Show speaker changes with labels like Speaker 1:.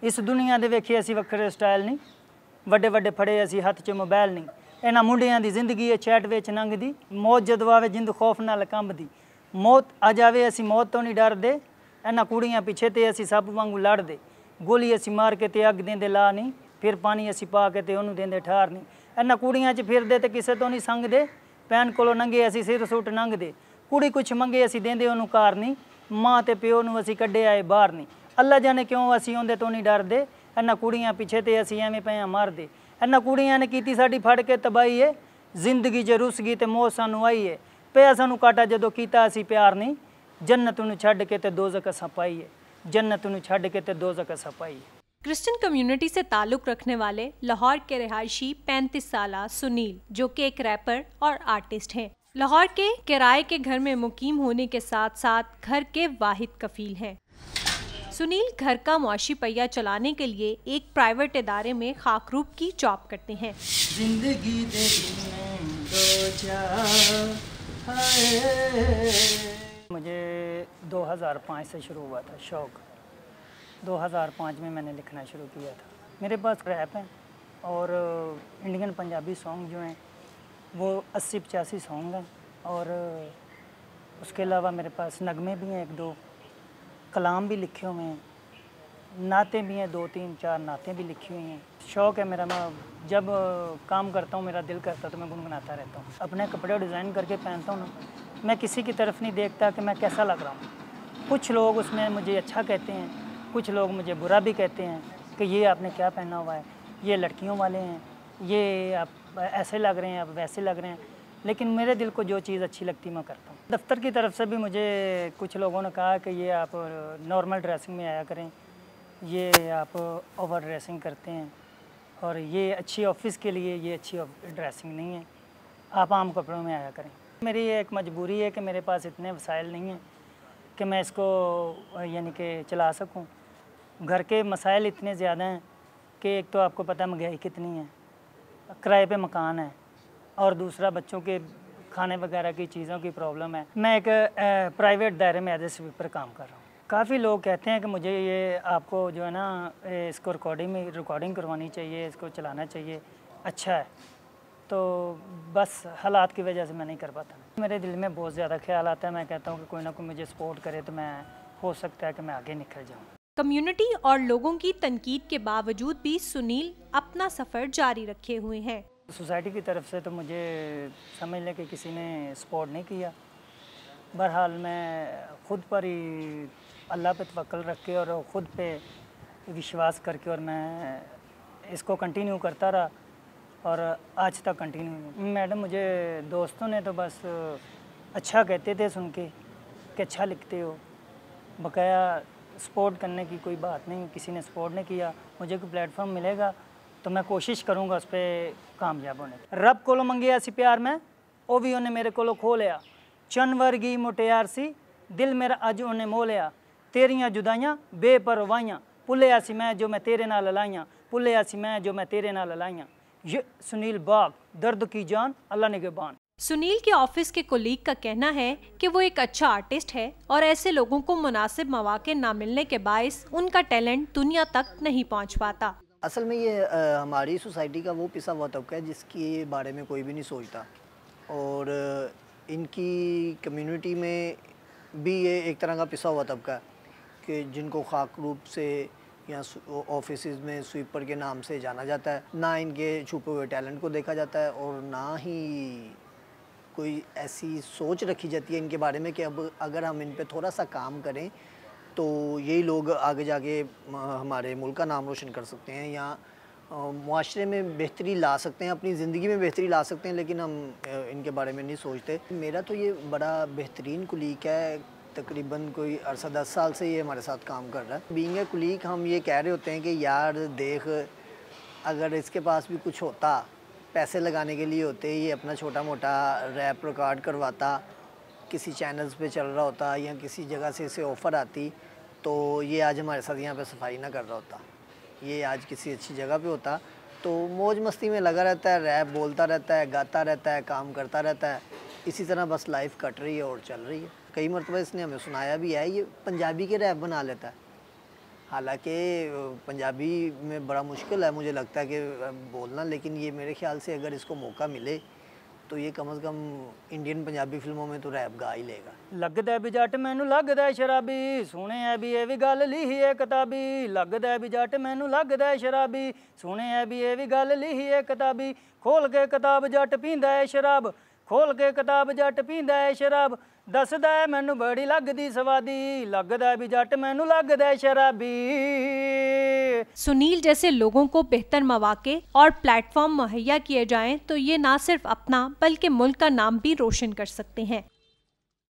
Speaker 1: इस दुनिया दे वेखे असी वखरे स्टाइल नहीं, वड्डे वड्डे फड़े असी हथ च मोबाइल नहीं। इन्हां मुंडियां दी जिंदगी है चैट विच लंघदी, मौत जदों आवे जिंद खौफ नाल कंबदी। मौत आ जावे असी मौत तो नहीं डरदे, इन्हां कुड़ियां पिछे ते असी सब वांगू लड़दे। गोली असी मार के ते अग देंदे ला नहीं, फिर पानी असी पा के ते ओनू देंदे ठार नहीं। इन्हां कुड़ियां च फिरदे ते किसे तो नहीं संगदे, भैन कोलों नंगे असी सिर सुट लंघदे। कुड़ी कुछ मंगे असी देंदे ओनू कार नहीं, माँ ते प्यो नू असी कड्डे आए बाहर नहीं। अल्लाह जाने क्यों असी उहदे तो नहीं डरदे, इन्हां कुड़ियां पिछे ते असी एवें पए मारदे। इन्हां कुड़ियां ने कीती साडी फड़ के तबाही है, जिंदगी च रुस गई ते मौत सानू आई है। पिया सानू काटा जदों कीता असी प्यार नहीं, जन्नत नू छड्ड के ते दोज़ख असां पाई है, जन्नत नू छड्ड के ते दोज़ख असां पाई है।
Speaker 2: क्रिश्चियन कम्युनिटी से ताल्लुक़ रखने वाले लाहौर के रिहायशी 35 साला सुनील, जो कि एक रैपर और आर्टिस्ट हैं, लाहौर के किराए के घर में मुकीम होने के साथ साथ घर के वाहिद कफील हैं। सुनील घर का मुआशी पहिया चलाने के लिए एक प्राइवेट इदारे में खाकरूब की जॉब करते हैं।
Speaker 1: जिंदगी दे मुझे 2005 से शुरू हुआ था शौक़। 2005 में मैंने लिखना शुरू किया था। मेरे पास रैप हैं और इंडियन पंजाबी सॉन्ग जो हैं वो 80-85 सॉन्ग हैं, और उसके अलावा मेरे पास नगमे भी हैं, 1-2 कलाम भी लिखे हुए हैं, नातें भी हैं, 2-3-4 नातें भी लिखी हुई हैं। शौक़ है मेरा, मैं जब काम करता हूँ मेरा दिल करता तो मैं गुनगुनाता रहता हूँ। अपने कपड़े डिज़ाइन करके पहनता हूँ ना, मैं किसी की तरफ नहीं देखता कि मैं कैसा लग रहा हूँ। कुछ लोग उसमें मुझे अच्छा कहते हैं, कुछ लोग मुझे बुरा भी कहते हैं कि ये आपने क्या पहना हुआ है, ये लड़कियों वाले हैं, ये आप ऐसे लग रहे हैं, आप वैसे लग रहे हैं। लेकिन मेरे दिल को जो चीज़ अच्छी लगती मैं करता हूँ। दफ्तर की तरफ से भी मुझे कुछ लोगों ने कहा कि ये आप नॉर्मल ड्रेसिंग में आया करें, ये आप ओवर ड्रेसिंग करते हैं, और ये अच्छी ऑफिस के लिए ये अच्छी ड्रेसिंग नहीं है, आप आम कपड़ों में आया करें। मेरी ये एक मजबूरी है कि मेरे पास इतने वसाइल नहीं हैं कि मैं इसको यानी कि चला सकूं। घर के मसाइल इतने ज़्यादा हैं कि एक तो आपको पता है महंगाई कितनी है, किराए पे मकान है, और दूसरा बच्चों के खाने वगैरह की चीज़ों की प्रॉब्लम है। मैं एक प्राइवेट दायरे में एज ए स्वीपर काम कर रहा हूँ। काफ़ी लोग कहते हैं कि मुझे ये आपको जो है ना इसको रिकॉर्डिंग करवानी चाहिए, इसको चलाना चाहिए, अच्छा है। तो बस हालात की वजह से मैं नहीं कर पाता। मेरे दिल में बहुत ज़्यादा ख्याल आता है, मैं कहता हूँ कि कोई ना कोई मुझे सपोर्ट करे तो मैं हो सकता है कि मैं आगे निकल जाऊँ।
Speaker 2: कम्युनिटी और लोगों की तनकीद के बावजूद भी सुनील अपना सफ़र जारी रखे हुए हैं।
Speaker 1: सोसाइटी की तरफ से तो मुझे समझ लें कि किसी ने सपोर्ट नहीं किया। बहरहाल मैं ख़ुद पर ही अल्लाह पे तवक्कुल रख के और ख़ुद पे विश्वास करके और मैं इसको कंटिन्यू करता रहा, और आज तक कंटिन्यू। मैडम मुझे दोस्तों ने तो बस अच्छा कहते थे सुन के कि अच्छा लिखते हो, बकाया सपोर्ट करने की कोई बात नहीं, किसी ने सपोर्ट नहीं किया। मुझे कोई प्लेटफॉर्म मिलेगा तो मैं कोशिश करूँगा उस पर कामयाब होने। रब कोलों मंगिया सी प्यार मैं, वो भी उन्हें मेरे कोलों खो लिया। चन वर्गी मुटियार सी दिल मेरा अज उन्हें मोह लिया। तेरियां जुदाइयां बेपरवाहियां, भुलिया सी मैं जो मैं तेरे नाल लाइयां, भुलिया सी मैं जो मैं तेरे नाल लाइयां। ये सुनील बाग, दर्द की जान अल्लाह निगहबान।
Speaker 2: सुनील के ऑफिस के कोलीग का कहना है कि वो एक अच्छा आर्टिस्ट है और ऐसे लोगों को मुनासिब मौके ना मिलने के बायस उनका टैलेंट दुनिया तक नहीं पहुंच पाता।
Speaker 3: असल में ये हमारी सोसाइटी का वो पिसा हुआ तबका है जिसके बारे में कोई भी नहीं सोचता, और इनकी कम्युनिटी में भी ये एक तरह का पिसा हुआ तबका है कि जिनको खाक रूप से या ऑफिस में स्वीपर के नाम से जाना जाता है। ना इनके छुपे हुए टैलेंट को देखा जाता है, और ना ही कोई ऐसी सोच रखी जाती है इनके बारे में कि अब अगर हम इन पे थोड़ा सा काम करें तो यही लोग आगे जाके हमारे मुल्क का नाम रोशन कर सकते हैं, या मुआशरे में बेहतरी ला सकते हैं, अपनी ज़िंदगी में बेहतरी ला सकते हैं, लेकिन हम इनके बारे में नहीं सोचते। मेरा तो ये बड़ा बेहतरीन कुलीग है, तकरीबन कोई 10 साल से ये हमारे साथ काम कर रहा है। बीइंग ए कुलीग हम ये कह रहे होते हैं कि यार देख, अगर इसके पास भी कुछ होता, पैसे लगाने के लिए होते, ये अपना छोटा मोटा रैप रिकॉर्ड करवाता, किसी चैनल्स पे चल रहा होता, या किसी जगह से इसे ऑफ़र आती, तो ये आज हमारे साथ यहाँ पे सफाई ना कर रहा होता, ये आज किसी अच्छी जगह पे होता। तो मौज मस्ती में लगा रहता है, रैप बोलता रहता है, गाता रहता है, काम करता रहता है, इसी तरह बस लाइफ कट रही है और चल रही है। कई मरतबा इसने हमें सुनाया भी है, ये पंजाबी के रैप बना लेता है। हालांकि पंजाबी में बड़ा मुश्किल है मुझे लगता है कि बोलना, लेकिन ये मेरे ख्याल से अगर इसको मौका मिले तो ये कम से कम इंडियन पंजाबी फिल्मों में तो रैप गा ही लेगा।
Speaker 1: लगदा भी जट मैनू लगदा शराबी, सुने है भी ये भी गल लिखी है किताबी। लगदा भी जट मैनू लगदा शराबी, सुने है भी ये भी गल लिखी है किताबी। खोल के किताब जट पींदा है शराब, खोल के किताब जट पींदा है शराब। दसदा है मैनू बड़ी लगदी स्वादी, लगदा भी जट मैनू लगदा शराबी।
Speaker 2: सुनील जैसे लोगों को बेहतर मौके और प्लेटफॉर्म मुहैया किए जाएं तो ये ना सिर्फ अपना बल्कि मुल्क का नाम भी रोशन कर सकते हैं।